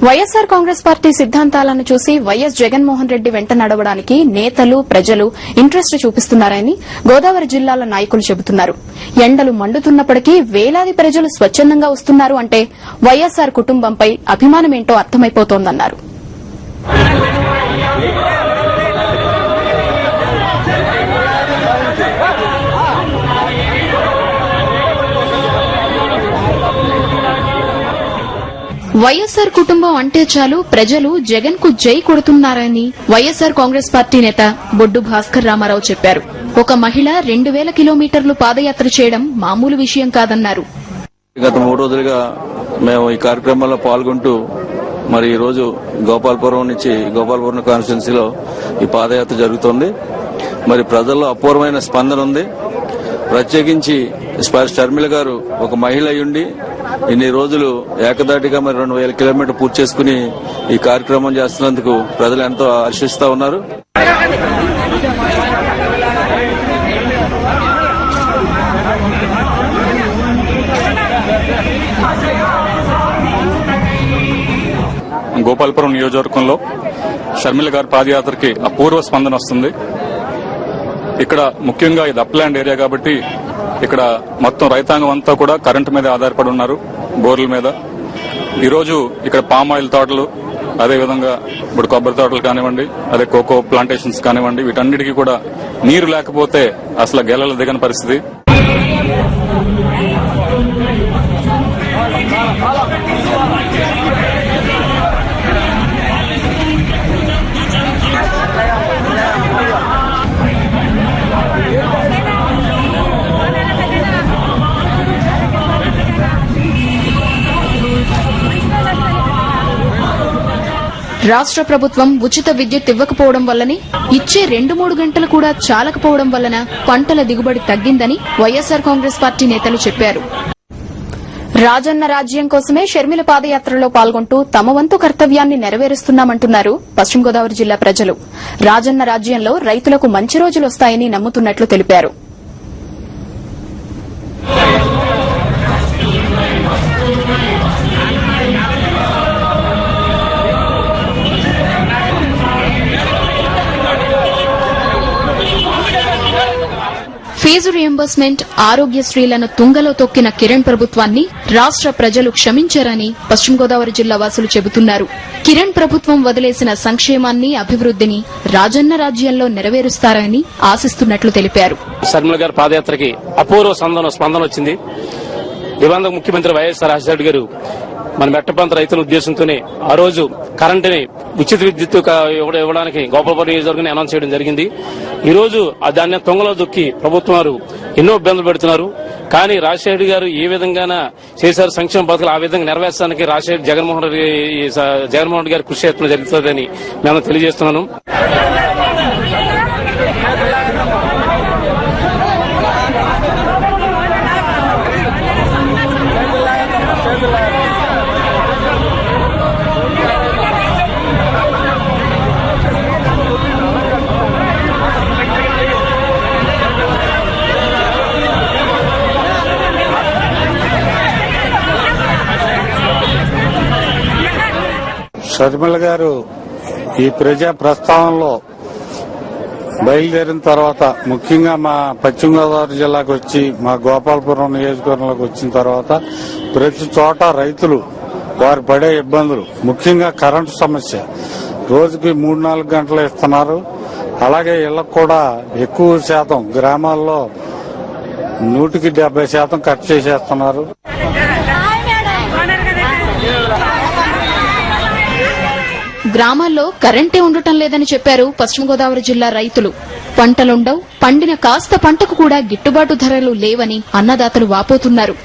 YSR Congress party సిద్ధాంతాలను చూసి YS Jaganmohan Reddy వెంట నడవడానికి నేతలు ప్రజలు ఇంట్రెస్ట్ చూపిస్తున్నారని గోదావరి జిల్లాల నాయకులు చెబుతున్నారు. ఎండలు మండుతున్నప్పటికీ వేలాది ప్రజలు స్వచ్ఛందంగా వస్తున్నారు అంటే వైఎస్సార్ కుటుంబంపై అభిమానమేంటో అర్థమైపోతోందన్నారు. వైఎస్సార్ కుటుంబం అంటే చాలు ప్రజలు జగన్ కు జై కొడుతున్నారని వైఎస్సార్ కాంగ్రెస్ పార్టీ నేత బొడ్డు భాస్కర్ రామారావు చెప్పారు. ఒక మహిళ 2000 కిలోమీటర్లు పాదయాత్ర చేయడం మామూలు విషయం కాదన్నారు. గత 3 రోజులుగా మేము ఈ కార్యక్రమంలో పాల్గొంటూ మరి ఈ రోజు గోపాలపురం నుంచి గోపాలపురం కాన్స్టిట్యున్సీలో ఈ పాదయాత్ర జరుగుతోంది. మరి ప్రజల్లో అపూర్వమైన స్పందన ఉంది. ప్రత్యేకించి షర్మిల గారు ఒక మహిళ అయ్యుండి ఇన్ని రోజులు ఏకదాటిగా మరి 2000 కిలోమీటర్లు పూర్తి చేసుకుని ఈ కార్యక్రమం చేస్తున్నందుకు ప్రజలు ఎంతో హర్షిస్తా ఉన్నారు. గోపాలపురం నియోజకవర్గంలో షర్మిల గారి పాదయాత్రకి అపూర్వ స్పందన వస్తుంది. ఇక్కడ ముఖ్యంగా ఇది అప్లాండ్ ఏరియా కాబట్టి ఇక్కడ మొత్తం రైతాంగం అంతా కూడా కరెంటు మీద ఆధారపడి ఉన్నారు, బోర్ల మీద. ఈరోజు ఇక్కడ పామ్ ఆయిల్ తోటలు, అదేవిధంగా ఇప్పుడు కొబ్బరి తోటలు కానివ్వండి, అదే కోకో ప్లాంటేషన్స్ కానివ్వండి, వీటన్నిటికీ కూడా నీరు లేకపోతే అసలు గెలలు దిగని పరిస్థితి. రాష్ట్ర ప్రభుత్వం ఉచిత విద్యుత్ ఇవ్వకపోవడం వల్లనే ఇచ్చే 2-3 గంటలు కూడా చాలకపోవడం వలన పంటల దిగుబడి తగ్గిందని వైఎస్సార్ కాంగ్రెస్ పార్టీ నేతలు చెప్పారు. రాజన్న రాజ్యం కోసమే షర్మిల పాదయాత్రలో పాల్గొంటూ తమ వంతు కర్తవ్యాన్ని నెరవేరుస్తున్నామంటున్నారు పశ్చిమ గోదావరి జిల్లా ప్రజలు. రాజన్న రాజ్యంలో రైతులకు మంచి రోజులొస్తాయని నమ్ముతున్నట్లు తెలిపారు. ఫీజు రియంబర్స్మెంట్, ఆరోగ్యశ్రీలను తుంగలో తొక్కిన కిరణ్ ప్రభుత్వాన్ని రాష్ట్ర ప్రజలు క్షమించారని పశ్చిమ గోదావరి జిల్లా వాసులు చెబుతున్నారు. కిరణ్ ప్రభుత్వం వదిలేసిన సంక్షేమాన్ని, అభివృద్దిని రాజన్న రాజ్యంలో నెరవేరుస్తారని ఆశిస్తున్నట్లు తెలిపారు. షర్మిల గారి పాదయాత్రకి అపూర్వ స్పందన వచ్చింది. దివంగత ముఖ్యమంత్రి వైఎస్ రాజశేఖర రెడ్డి గారు మన మెట్ట ప్రాంత రైతుల ఉద్దేశంతోనే ఆ రోజు కరెంటుని ఉచిత విద్యుత్ ఇవ్వడానికి గోపాలపురం నియోజకవర్గాన్ని అనౌన్స్ చేయడం జరిగింది. ఈ రోజు దాన్ని తొంగలో దొక్కి ప్రభుత్వం వారు ఎన్నో ఇబ్బందులు పెడుతున్నారు. కానీ రాజశేఖర గారు ఏ విధంగా చేశారు సంక్షేమ పథకాలు, ఆ విధంగా నెరవేర్చడానికి జగన్మోహన్ రెడ్డి గారు కృషి చేస్తున్న జరుగుతుందని మేము తెలియజేస్తున్నాను. షర్మిల గారు ఈ ప్రజా ప్రస్థానంలో బయలుదేరిన తర్వాత ముఖ్యంగా మా పశ్చిమ గోదావరి జిల్లాకు వచ్చి మా గోపాలపురం నియోజకవర్గంలోకి వచ్చిన తర్వాత ప్రతి చోట రైతులు వారు పడే ఇబ్బందులు, ముఖ్యంగా కరెంటు సమస్య, రోజుకి 3-4 గంటలు ఇస్తున్నారు. అలాగే ఇళ్లకు కూడా ఎక్కువ శాతం గ్రామాల్లో 100% కట్ చేసేస్తున్నారు. గ్రామాల్లో కరెంటే ఉండటం లేదని చెప్పారు పశ్చిమ గోదావరి జిల్లా రైతులు. పంటలుండవు, పండిన కాస్త పంటకు కూడా గిట్టుబాటు ధరలు లేవని అన్నదాతలు వాపోతున్నారు.